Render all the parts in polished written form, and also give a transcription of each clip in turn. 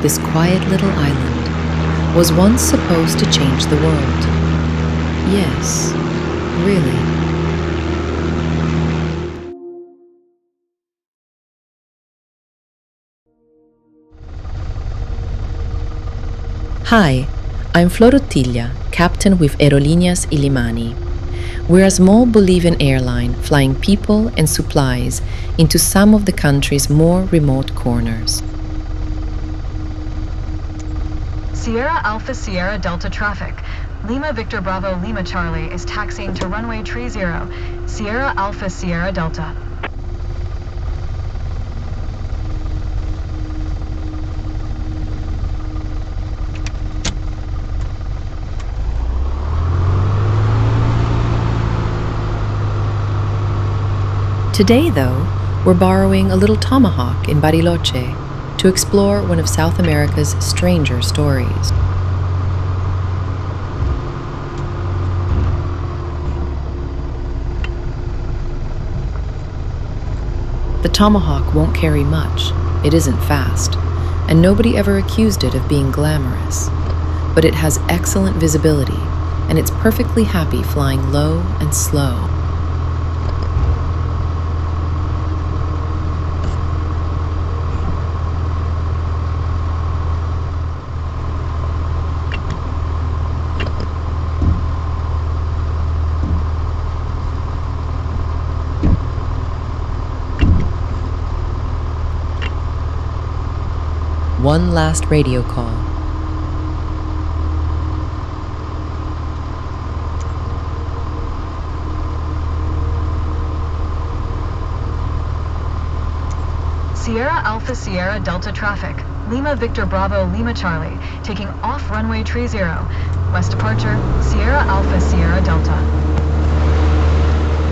this quiet little island, was once supposed to change the world. Yes, really. Hi, I'm Flor Ottilia, captain with Aerolíneas Illimani. We're a small Bolivian airline flying people and supplies into some of the country's more remote corners. Sierra Alpha Sierra Delta traffic. Lima Victor Bravo Lima Charlie is taxiing to runway 30, Sierra Alpha Sierra Delta. Today, though, we're borrowing a little Tomahawk in Bariloche to explore one of South America's stranger stories. The Tomahawk won't carry much, it isn't fast, and nobody ever accused it of being glamorous. But it has excellent visibility, and it's perfectly happy flying low and slow. One last radio call. Sierra Alpha Sierra Delta traffic. Lima Victor Bravo Lima Charlie, taking off runway 30. West departure, Sierra Alpha Sierra Delta.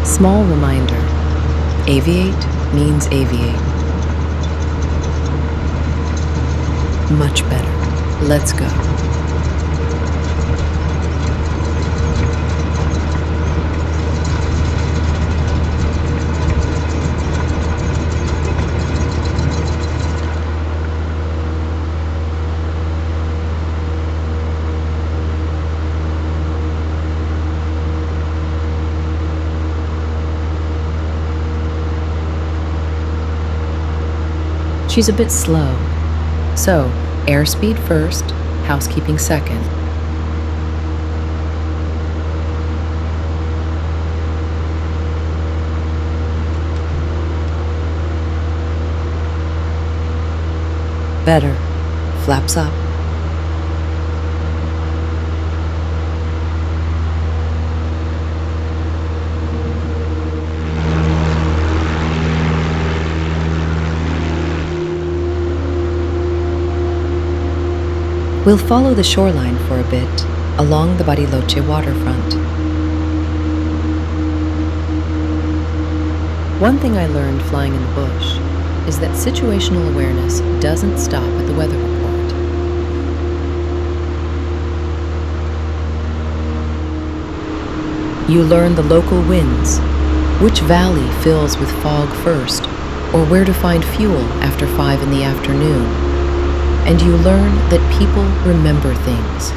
Small reminder, aviate means aviate. Much better. Let's go. She's a bit slow. So, airspeed first, housekeeping second. Better. Flaps up. We'll follow the shoreline for a bit, along the Bariloche waterfront. One thing I learned flying in the bush is that situational awareness doesn't stop at the weather report. You learn the local winds, which valley fills with fog first, or where to find fuel after 5 in the afternoon. And you learn that people remember things.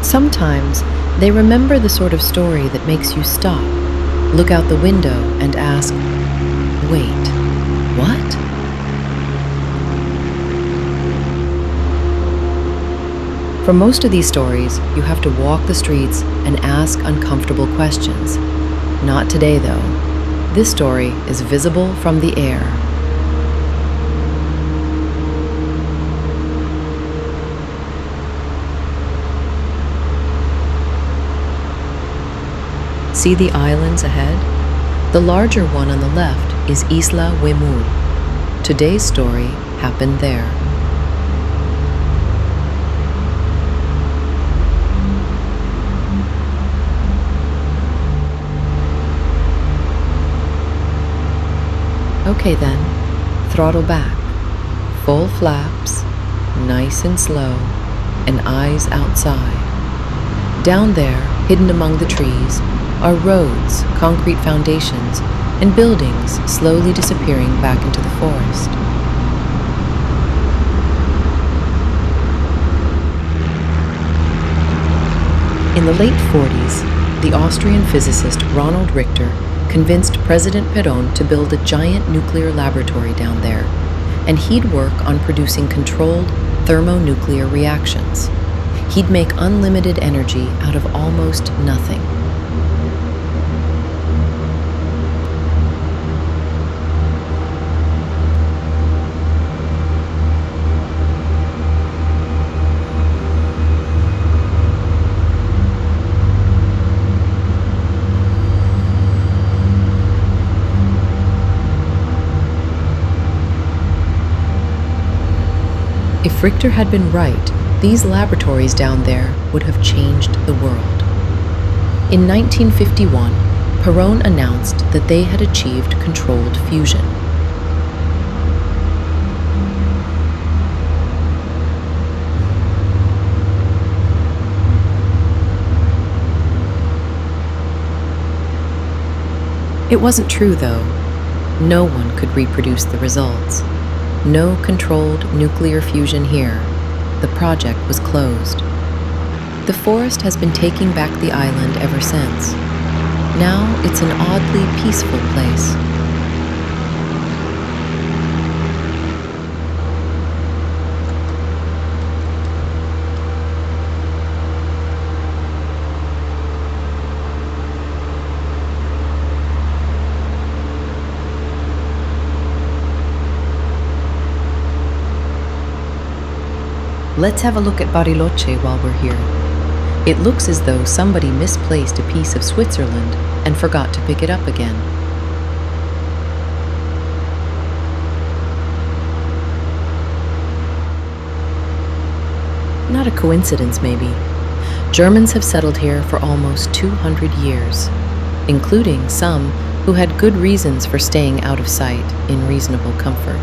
Sometimes they remember the sort of story that makes you stop, look out the window, and ask, wait, what? For most of these stories, you have to walk the streets and ask uncomfortable questions. Not today, though. This story is visible from the air. See the islands ahead? The larger one on the left is Isla Huemul. Today's story happened there. Okay then, throttle back, full flaps, nice and slow, and eyes outside. Down there, hidden among the trees, are roads, concrete foundations, and buildings slowly disappearing back into the forest. In the late 40s, the Austrian physicist Ronald Richter convinced President Perón to build a giant nuclear laboratory down there, and he'd work on producing controlled thermonuclear reactions. He'd make unlimited energy out of almost nothing. If Richter had been right, these laboratories down there would have changed the world. In 1951, Perón announced that they had achieved controlled fusion. It wasn't true, though. No one could reproduce the results. No controlled nuclear fusion here. The project was closed. The forest has been taking back the island ever since. Now it's an oddly peaceful place. Let's have a look at Bariloche while we're here. It looks as though somebody misplaced a piece of Switzerland and forgot to pick it up again. Not a coincidence, maybe. Germans have settled here for almost 200 years, including some who had good reasons for staying out of sight in reasonable comfort.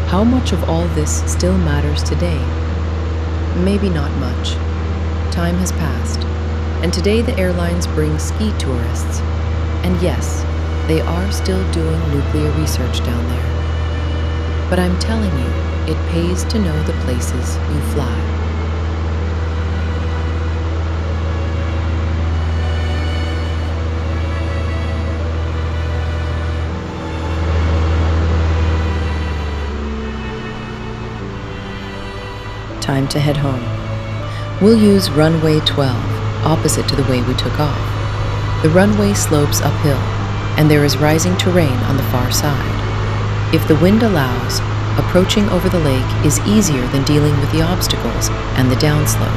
How much of all this still matters today? Maybe not much. Time has passed, and today the airlines bring ski tourists. And yes, they are still doing nuclear research down there. But I'm telling you, it pays to know the places you fly. Time to head home. We'll use runway 12, opposite to the way we took off. The runway slopes uphill, and there is rising terrain on the far side. If the wind allows, approaching over the lake is easier than dealing with the obstacles and the downslope.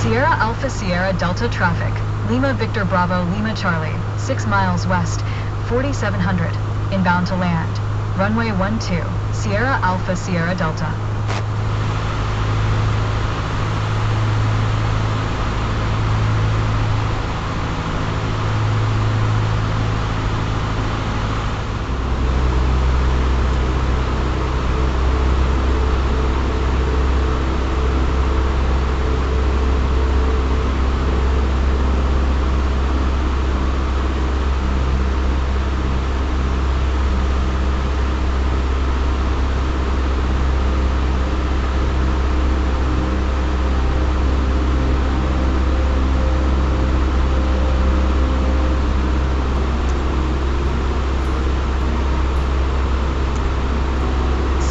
Sierra Alpha Sierra Delta traffic. Lima Victor Bravo Lima Charlie, 6 miles west, 4700, inbound to land. Runway 12, Sierra Alpha Sierra Delta.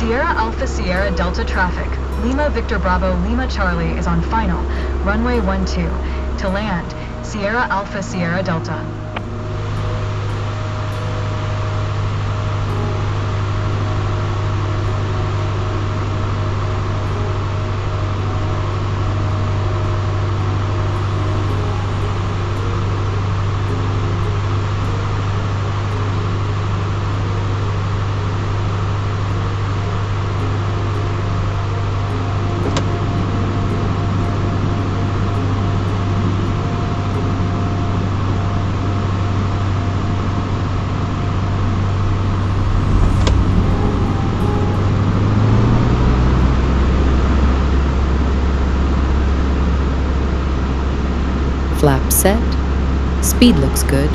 Sierra Alpha Sierra Delta traffic. Lima Victor Bravo Lima Charlie is on final. Runway 12. To land, Sierra Alpha Sierra Delta. Flap set. Speed looks good.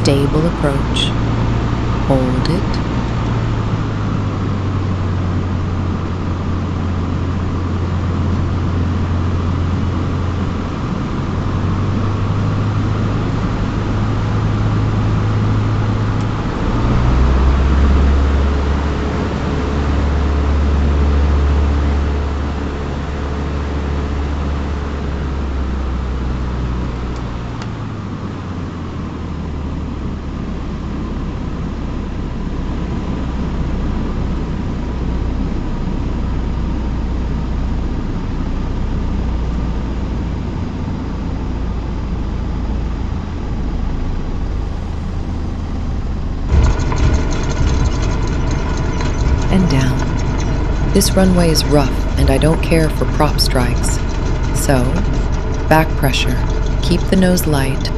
Stable approach. Hold it. And down. This runway is rough and I don't care for prop strikes. So, back pressure. Keep the nose light.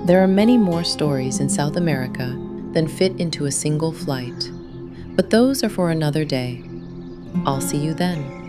There are many more stories in South America than fit into a single flight, but those are for another day. I'll see you then.